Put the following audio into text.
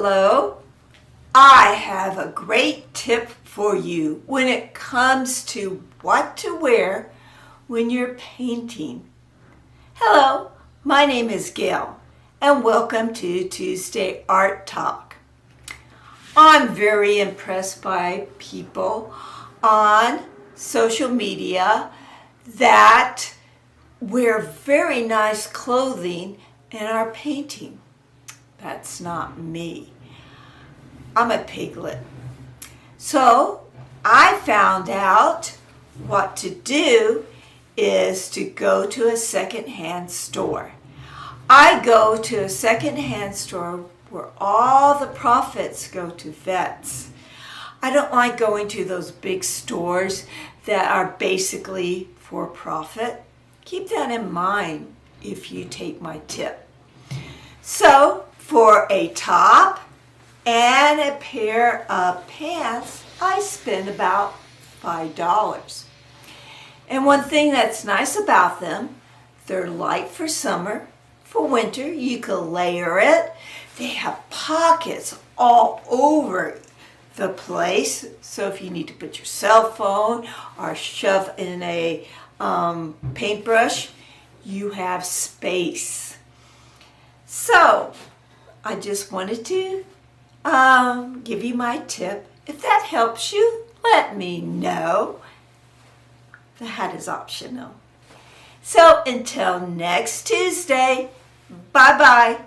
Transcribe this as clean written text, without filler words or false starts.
Hello, I have a great tip for you when it comes to what to wear when you're painting. Hello, my name is Gail and welcome to Tuesday Art Talk. I'm very impressed by people on social media that wear very nice clothing and are painting. That's not me. I'm a piglet. So I found out what to do is to go to a secondhand store. I go to a secondhand store where all the profits go to vets. I don't like going to those big stores that are basically for profit. Keep that in mind if you take my tip. So for a top and a pair of pants, I spend about $5. And one thing that's nice about them, they're light for summer. For winter, you can layer it. They have pockets all over the place. So if you need to put your cell phone or shove in a paintbrush, you have space. So I just wanted to give you my tip. If that helps you, let me know. The hat is optional. So until next Tuesday, bye-bye.